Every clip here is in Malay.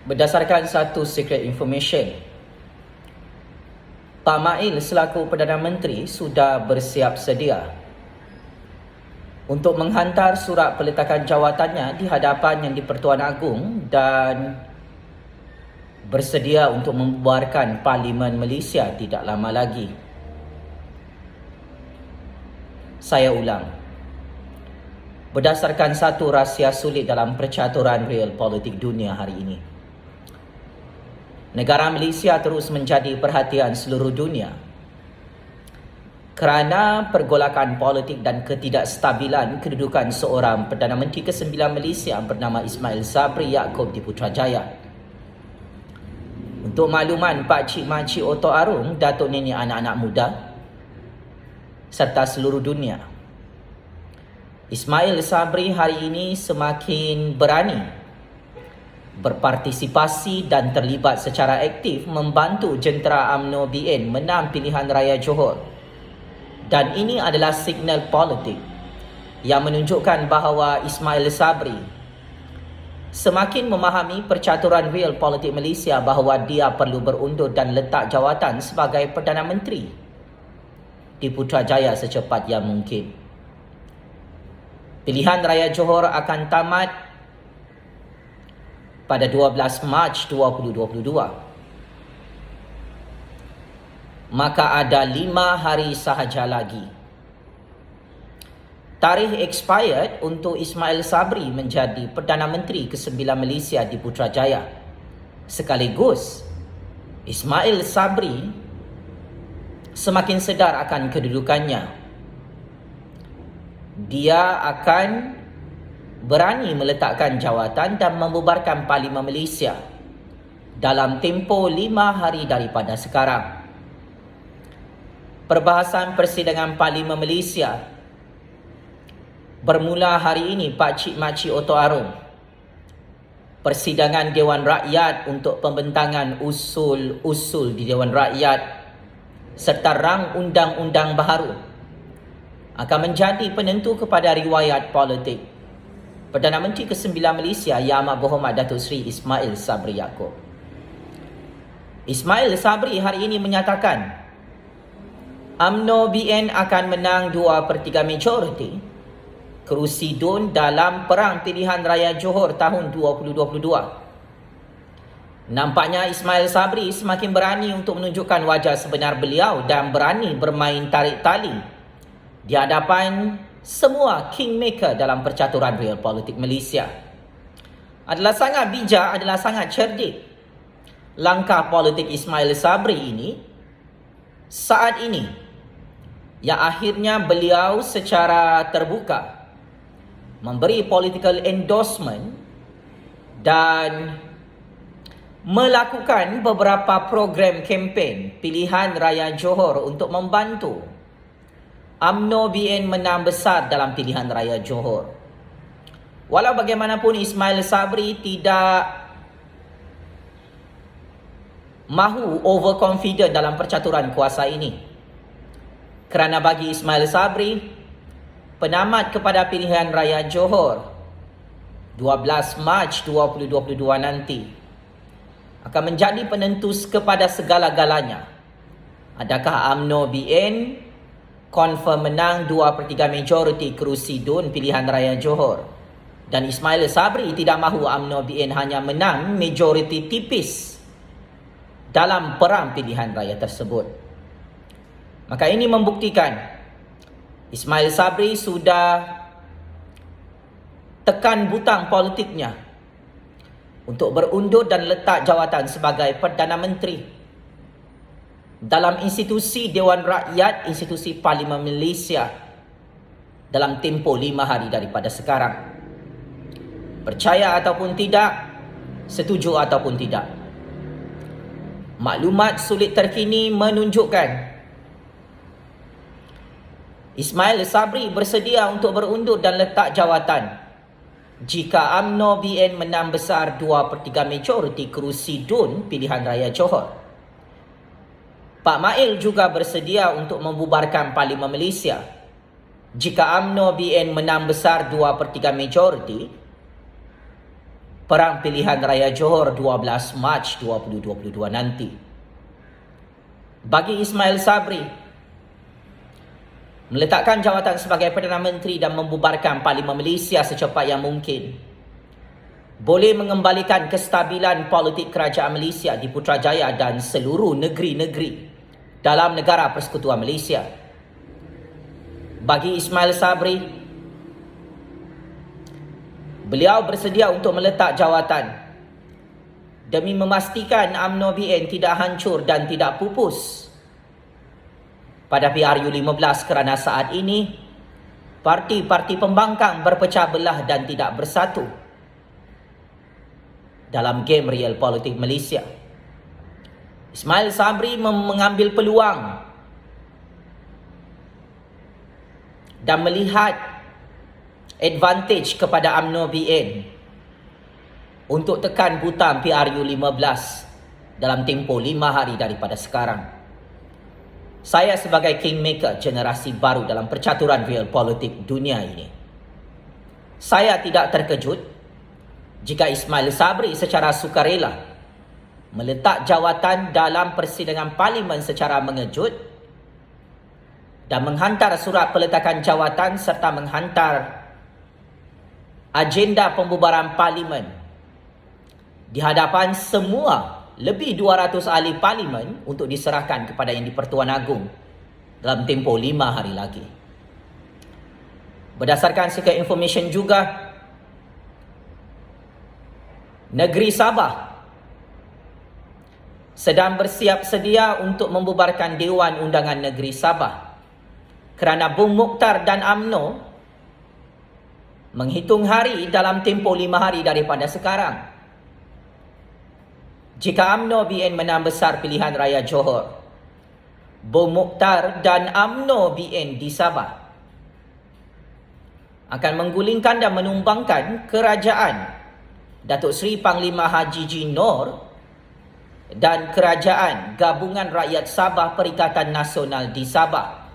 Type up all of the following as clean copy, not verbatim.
Berdasarkan satu secret information, Pak Mail selaku Perdana Menteri sudah bersiap sedia untuk menghantar surat peletakan jawatannya di hadapan Yang di-Pertuan Agong dan bersedia untuk membubarkan Parlimen Malaysia tidak lama lagi. Saya ulang, berdasarkan satu rahsia sulit dalam percaturan real politik dunia hari ini, negara Malaysia terus menjadi perhatian seluruh dunia kerana pergolakan politik dan ketidakstabilan kedudukan seorang Perdana Menteri ke-9 Malaysia bernama Ismail Sabri Yaakob di Putrajaya. Untuk makluman Pak Cik Makcik Oto Arung, Datuk Nenek anak-anak muda serta seluruh dunia, Ismail Sabri hari ini semakin berani berpartisipasi dan terlibat secara aktif membantu jentera UMNO BN menang pilihan raya Johor. Dan ini adalah signal politik yang menunjukkan bahawa Ismail Sabri semakin memahami percaturan real politik Malaysia bahawa dia perlu berundur dan letak jawatan sebagai Perdana Menteri di Putrajaya secepat yang mungkin. Pilihan raya Johor akan tamat pada 12 Mac 2022. Maka ada 5 hari sahaja lagi. Tarikh expired untuk Ismail Sabri menjadi Perdana Menteri ke-9 Malaysia di Putrajaya. Sekaligus, Ismail Sabri semakin sedar akan kedudukannya. Dia akan berani meletakkan jawatan dan membubarkan Parlimen Malaysia dalam tempoh 5 hari daripada sekarang. Perbahasan persidangan Parlimen Malaysia bermula hari ini, Pak Cik Makcik Oto Arung. Persidangan Dewan Rakyat untuk pembentangan usul-usul di Dewan Rakyat serta rang undang-undang baharu akan menjadi penentu kepada riwayat politik Perdana Menteri ke-9 Malaysia Yang Amat Berhormat Datuk Seri Ismail Sabri Yaakob. Ismail Sabri hari ini menyatakan UMNO BN akan menang 2/3 majoriti kerusi DUN dalam Perang Pilihan Raya Johor tahun 2022. Nampaknya Ismail Sabri semakin berani untuk menunjukkan wajah sebenar beliau dan berani bermain tarik tali di hadapan semua kingmaker dalam percaturan real politik Malaysia. Adalah sangat bijak, adalah sangat cerdik langkah politik Ismail Sabri ini saat ini, yang akhirnya beliau secara terbuka memberi political endorsement dan melakukan beberapa program kempen pilihan raya Johor untuk membantu UMNO BN menang besar dalam pilihan raya Johor. Walau bagaimanapun, Ismail Sabri tidak mahu overconfident dalam percaturan kuasa ini. Kerana bagi Ismail Sabri, penamat kepada pilihan raya Johor 12 Mac 2022 nanti akan menjadi penentu kepada segala-galanya. Adakah UMNO BN confirm menang 2/3 majoriti kerusi DUN pilihan raya Johor, dan Ismail Sabri tidak mahu UMNO BN hanya menang majoriti tipis dalam perang pilihan raya tersebut. Maka ini membuktikan Ismail Sabri sudah tekan butang politiknya untuk berundur dan letak jawatan sebagai Perdana Menteri dalam institusi Dewan Rakyat, institusi Parlimen Malaysia dalam tempoh 5 hari daripada sekarang. Percaya ataupun tidak, setuju ataupun tidak, maklumat sulit terkini menunjukkan Ismail Sabri bersedia untuk berundur dan letak jawatan jika UMNO BN menang besar 2/3 majoriti kerusi DUN pilihan raya Johor. Pak Mail juga bersedia untuk membubarkan Parlimen Malaysia jika UMNO BN menang besar 2/3 majoriti Perang Pilihan Raya Johor 12 Mac 2022 nanti. Bagi Ismail Sabri, meletakkan jawatan sebagai Perdana Menteri dan membubarkan Parlimen Malaysia secepat yang mungkin boleh mengembalikan kestabilan politik kerajaan Malaysia di Putrajaya dan seluruh negeri-negeri dalam negara Persekutuan Malaysia. Bagi Ismail Sabri, beliau bersedia untuk meletak jawatan demi memastikan UMNO BN tidak hancur dan tidak pupus pada PRU 15 kerana saat ini parti-parti pembangkang berpecah belah dan tidak bersatu dalam game real politik Malaysia. Ismail Sabri mengambil peluang dan melihat advantage kepada UMNO BN untuk tekan butang PRU 15 dalam tempoh 5 hari daripada sekarang. Saya sebagai kingmaker generasi baru dalam percaturan real politik dunia ini, saya tidak terkejut jika Ismail Sabri secara sukarela meletak jawatan dalam persidangan parlimen secara mengejut dan menghantar surat peletakan jawatan serta menghantar agenda pembubaran parlimen di hadapan semua lebih 200 ahli parlimen untuk diserahkan kepada Yang di-Pertuan Agong dalam tempoh 5 hari lagi. Berdasarkan Secret Information juga, negeri Sabah sedang bersiap sedia untuk membubarkan Dewan Undangan Negeri Sabah kerana Bung Mokhtar dan UMNO menghitung hari dalam tempoh 5 hari daripada sekarang. Jika UMNO BN menang besar pilihan raya Johor, Bung Mokhtar dan UMNO BN di Sabah akan menggulingkan dan menumbangkan kerajaan Datuk Seri Panglima Haji G. Nor dan kerajaan Gabungan Rakyat Sabah Perikatan Nasional di Sabah.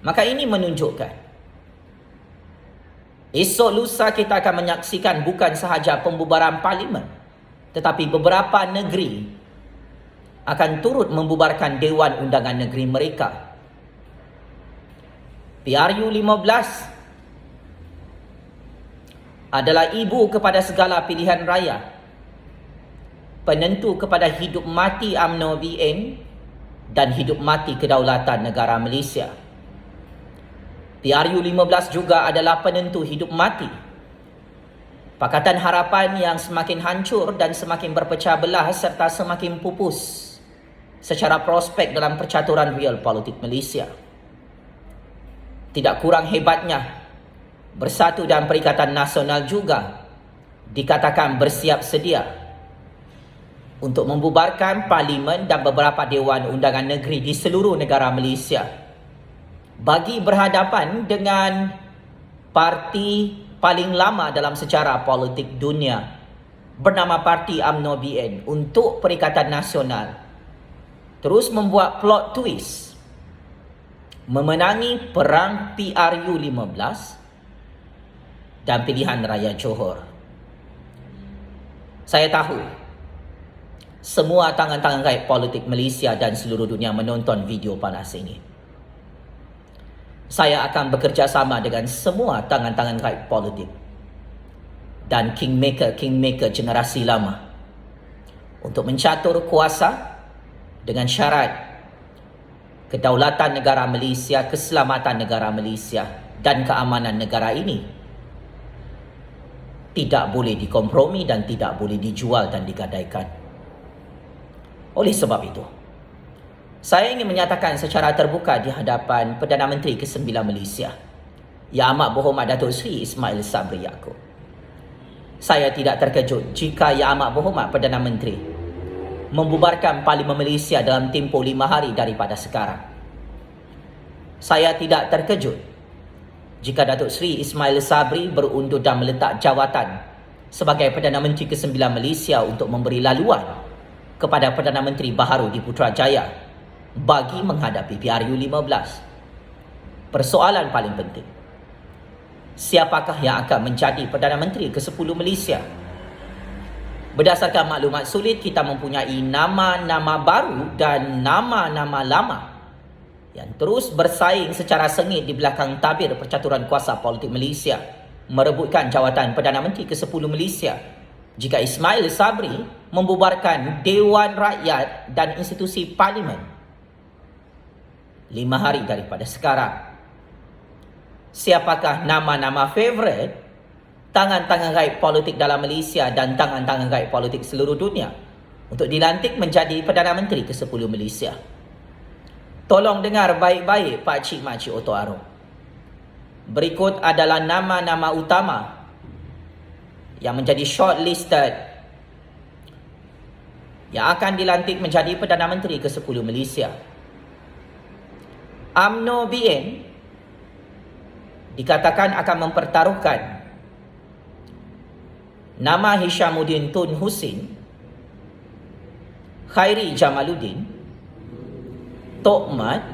Maka ini menunjukkan esok lusa kita akan menyaksikan bukan sahaja pembubaran parlimen, tetapi beberapa negeri akan turut membubarkan Dewan Undangan Negeri mereka. PRU 15 adalah ibu kepada segala pilihan raya, penentu kepada hidup mati UMNO BN dan hidup mati kedaulatan negara Malaysia. PRU 15 juga adalah penentu hidup mati Pakatan Harapan yang semakin hancur dan semakin berpecah belah serta semakin pupus secara prospek dalam percaturan real politik Malaysia. Tidak kurang hebatnya, Bersatu dan Perikatan Nasional juga dikatakan bersiap sedia untuk membubarkan parlimen dan beberapa Dewan Undangan Negeri di seluruh negara Malaysia bagi berhadapan dengan parti paling lama dalam sejarah politik dunia bernama Parti UMNO BN untuk Perikatan Nasional terus membuat plot twist memenangi perang PRU 15 dan pilihan raya Johor. Saya tahu semua tangan-tangan gaib politik Malaysia dan seluruh dunia menonton video panas ini. Saya akan bekerjasama dengan semua tangan-tangan gaib politik dan kingmaker generasi lama untuk mencatur kuasa dengan syarat kedaulatan negara Malaysia, keselamatan negara Malaysia dan keamanan negara ini tidak boleh dikompromi dan tidak boleh dijual dan digadaikan. Oleh sebab itu, saya ingin menyatakan secara terbuka di hadapan Perdana Menteri ke-9 Malaysia, Yang Amat Berhormat Datuk Seri Ismail Sabri Yaakob. Saya tidak terkejut jika Yang Amat Berhormat Perdana Menteri membubarkan Parlimen Malaysia dalam tempoh 5 hari daripada sekarang. Saya tidak terkejut jika Datuk Seri Ismail Sabri berundur dan meletak jawatan sebagai Perdana Menteri ke-9 Malaysia untuk memberi laluan kepada Perdana Menteri baharu di Putrajaya bagi menghadapi PRU 15. Persoalan paling penting, siapakah yang akan menjadi Perdana Menteri ke-10 Malaysia. Berdasarkan maklumat sulit, kita mempunyai nama-nama baru dan nama-nama lama yang terus bersaing secara sengit di belakang tabir percaturan kuasa politik Malaysia merebutkan jawatan Perdana Menteri ke-10 Malaysia jika Ismail Sabri membubarkan Dewan Rakyat dan institusi Parlimen 5 hari daripada sekarang. Siapakah nama-nama favourite tangan-tangan gaib politik dalam Malaysia dan tangan-tangan gaib politik seluruh dunia untuk dilantik menjadi Perdana Menteri ke-10 Malaysia? Tolong dengar baik-baik Pak Cik Makcik Oto Arum. Berikut adalah nama-nama utama yang menjadi shortlisted yang akan dilantik menjadi Perdana Menteri ke-10 Malaysia. UMNO BN dikatakan akan mempertaruhkan nama Hishamuddin Tun Hussein, Khairi Jamaluddin, Tok Mat,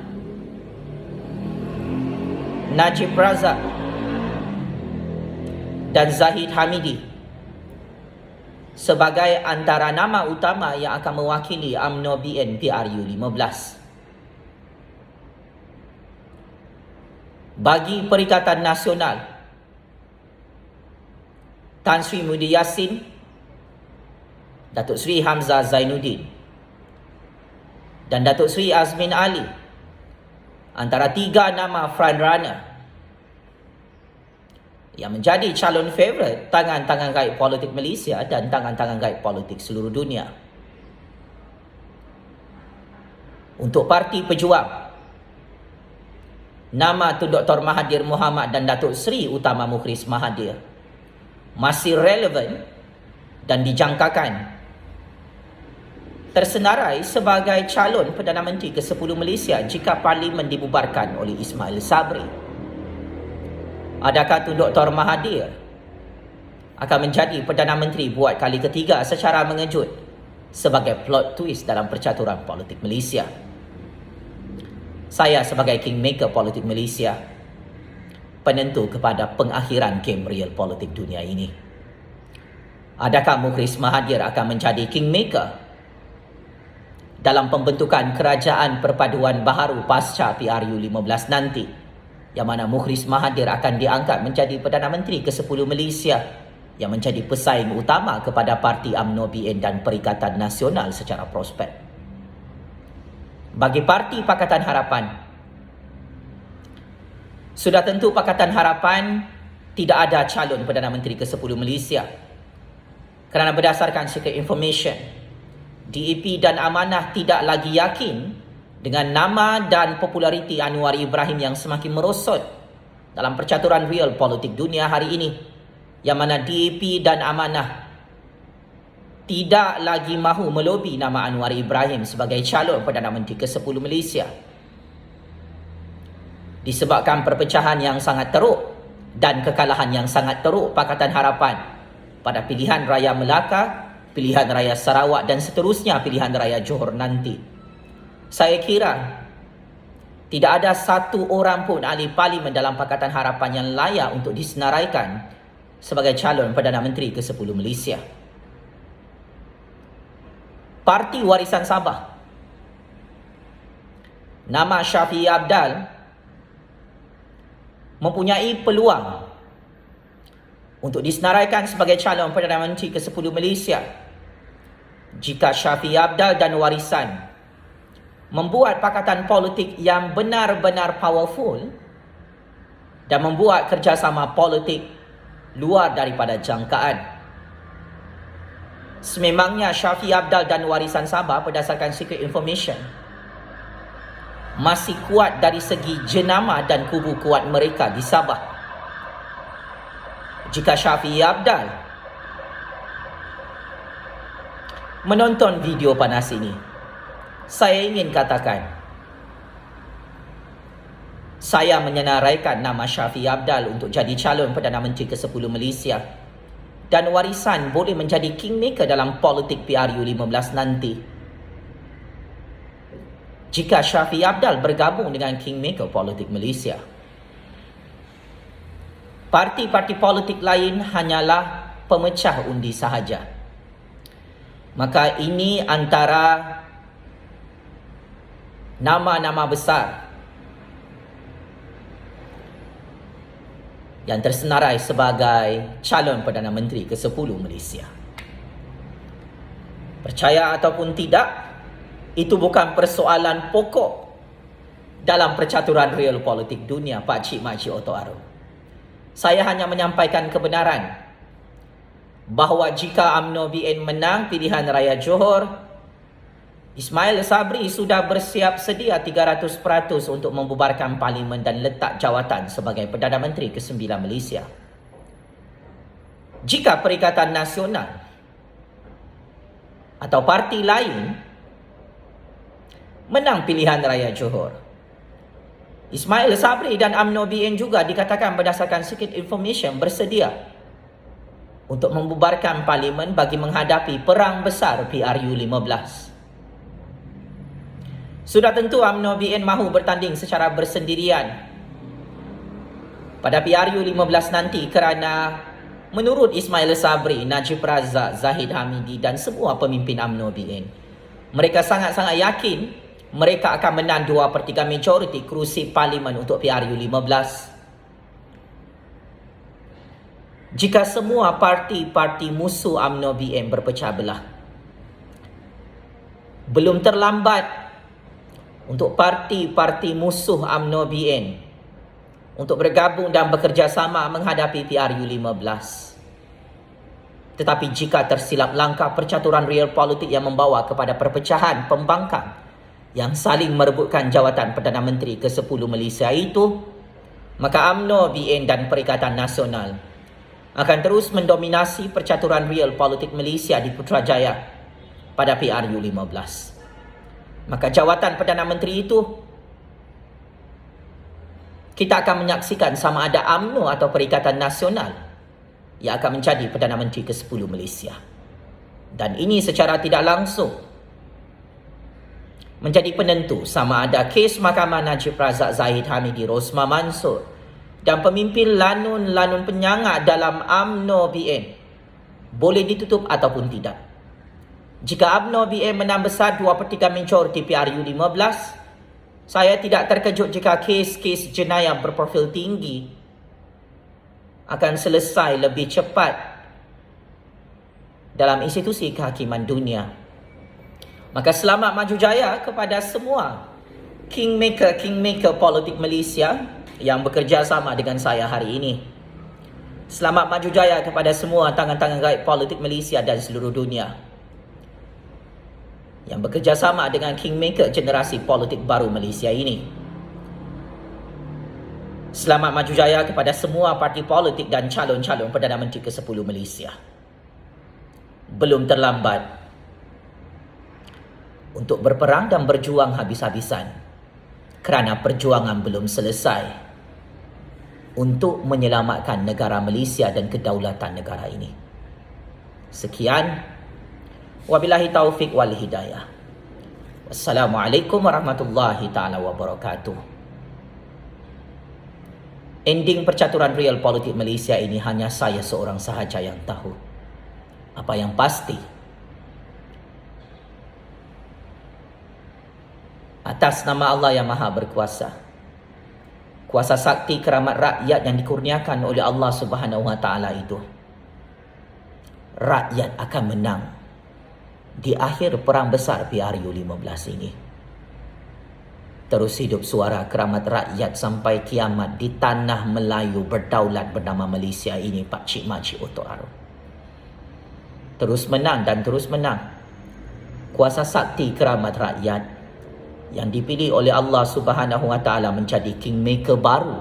Najib Razak dan Zahid Hamidi sebagai antara nama utama yang akan mewakili UMNO BN PRU 15. Bagi Perikatan Nasional, Tan Sri Muhyiddin Yassin, Datuk Seri Hamzah Zainuddin dan Datuk Seri Azmin Ali antara 3 nama frontrunner yang menjadi calon favourite tangan-tangan gaib politik Malaysia dan tangan-tangan gaib politik seluruh dunia. Untuk Parti Pejuang, nama Tun Dr. Mahathir Mohamad dan Datuk Seri Utama Mukhris Mahathir masih relevan dan dijangkakan tersenarai sebagai calon Perdana Menteri ke-10 Malaysia jika Parlimen dibubarkan oleh Ismail Sabri. Adakah Tun Dr. Mahathir akan menjadi Perdana Menteri buat kali ketiga secara mengejut sebagai plot twist dalam percaturan politik Malaysia? Saya sebagai kingmaker politik Malaysia, penentu kepada pengakhiran game real politik dunia ini. Adakah Mukhris Mahathir akan menjadi kingmaker dalam pembentukan kerajaan perpaduan baharu pasca PRU 15 nanti, yang mana Mukhris Mahathir akan diangkat menjadi Perdana Menteri ke-10 Malaysia yang menjadi pesaing utama kepada Parti UMNO BN dan Perikatan Nasional secara prospek? Bagi Parti Pakatan Harapan, sudah tentu Pakatan Harapan tidak ada calon Perdana Menteri ke-10 Malaysia kerana berdasarkan secret information, DAP dan Amanah tidak lagi yakin dengan nama dan populariti Anwar Ibrahim yang semakin merosot dalam percaturan real politik dunia hari ini, yang mana DAP dan Amanah tidak lagi mahu melobi nama Anwar Ibrahim sebagai calon Perdana Menteri ke-10 Malaysia. Disebabkan perpecahan yang sangat teruk dan kekalahan yang sangat teruk Pakatan Harapan pada pilihan raya Melaka, pilihan raya Sarawak dan seterusnya pilihan raya Johor nanti, saya kira tidak ada satu orang pun ahli parlimen dalam Pakatan Harapan yang layak untuk disenaraikan sebagai calon Perdana Menteri ke-10 Malaysia. Parti Warisan Sabah, nama Shafie Apdal mempunyai peluang untuk disenaraikan sebagai calon Perdana Menteri ke-10 Malaysia jika Shafie Apdal dan Warisan membuat pakatan politik yang benar-benar powerful dan membuat kerjasama politik luar daripada jangkaan. Sememangnya Shafie Apdal dan Warisan Sabah berdasarkan secret information masih kuat dari segi jenama dan kubu kuat mereka di Sabah. Jika Shafie Apdal menonton video panas ini, saya ingin katakan, saya menyenaraikan nama Shafie Apdal untuk jadi calon Perdana Menteri ke-10 Malaysia, dan Warisan boleh menjadi kingmaker dalam politik PRU 15 nanti jika Shafie Apdal bergabung dengan kingmaker politik Malaysia. Parti-parti politik lain hanyalah pemecah undi sahaja. Maka ini antara nama-nama besar yang tersenarai sebagai calon Perdana Menteri ke-10 Malaysia. Percaya ataupun tidak, itu bukan persoalan pokok dalam percaturan real politik dunia, Pak Cik Mak Cik Oto Aro. Saya hanya menyampaikan kebenaran bahawa jika UMNO BN menang pilihan raya Johor, Ismail Sabri sudah bersiap sedia 300% untuk membubarkan parlimen dan letak jawatan sebagai Perdana Menteri ke-9 Malaysia. Jika Perikatan Nasional atau parti lain menang pilihan raya Johor, Ismail Sabri dan UMNO BN juga dikatakan berdasarkan Secret Information bersedia untuk membubarkan parlimen bagi menghadapi perang besar PRU15. Sudah tentu UMNO BN mahu bertanding secara bersendirian pada PRU15 nanti kerana menurut Ismail Sabri, Najib Razak, Zahid Hamidi dan semua pemimpin UMNO BN, mereka sangat-sangat yakin mereka akan menang 2/3 majoriti kerusi parlimen untuk PRU15. Jika semua parti-parti musuh UMNO BN berpecah belah, belum terlambat untuk parti-parti musuh UMNO BN untuk bergabung dan bekerjasama menghadapi PRU15. Tetapi jika tersilap langkah percaturan real politik yang membawa kepada perpecahan pembangkang yang saling merebutkan jawatan Perdana Menteri ke-10 Malaysia itu, maka UMNO BN dan Perikatan Nasional akan terus mendominasi percaturan real politik Malaysia di Putrajaya pada PRU15. Maka jawatan Perdana Menteri itu kita akan menyaksikan sama ada UMNO atau Perikatan Nasional yang akan menjadi Perdana Menteri ke-10 Malaysia. Dan ini secara tidak langsung menjadi penentu sama ada kes Mahkamah Najib Razak, Zahid Hamidi, Rosmah Mansor dan pemimpin lanun-lanun penyangga dalam UMNO BN boleh ditutup ataupun tidak. Jika UMNO BN menang besar 2/3 majoriti PRU15, saya tidak terkejut jika kes-kes jenayah berprofil tinggi akan selesai lebih cepat dalam institusi kehakiman dunia. Maka selamat maju jaya kepada semua kingmaker politik Malaysia yang bekerja sama dengan saya hari ini. Selamat maju jaya kepada semua tangan-tangan gaib politik Malaysia dan seluruh dunia yang bekerja sama dengan kingmaker generasi politik baru Malaysia ini. Selamat maju jaya kepada semua parti politik dan calon-calon Perdana Menteri ke-10 Malaysia. Belum terlambat untuk berperang dan berjuang habis-habisan kerana perjuangan belum selesai untuk menyelamatkan negara Malaysia dan kedaulatan negara ini. Sekian. Wabillahi taufiq wal hidayah. Wassalamualaikum warahmatullahi ta'ala wabarakatuh. Ending percaturan real politik Malaysia ini hanya saya seorang sahaja yang tahu. Apa yang pasti, atas nama Allah yang Maha Berkuasa, kuasa sakti keramat rakyat yang dikurniakan oleh Allah Subhanahu Wa Taala itu, rakyat akan menang di akhir perang besar PRU15 ini. Terus hidup suara keramat rakyat sampai kiamat di tanah Melayu berdaulat bernama Malaysia ini, Pak Cik Mak Cik Oto Aro. Terus menang dan terus menang. Kuasa sakti keramat rakyat yang dipilih oleh Allah Subhanahu Wa Taala menjadi kingmaker baru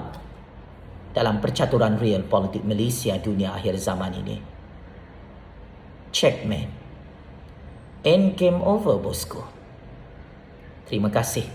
dalam percaturan real politik Malaysia dunia akhir zaman ini. Checkmate. End game over, bosku. Terima kasih.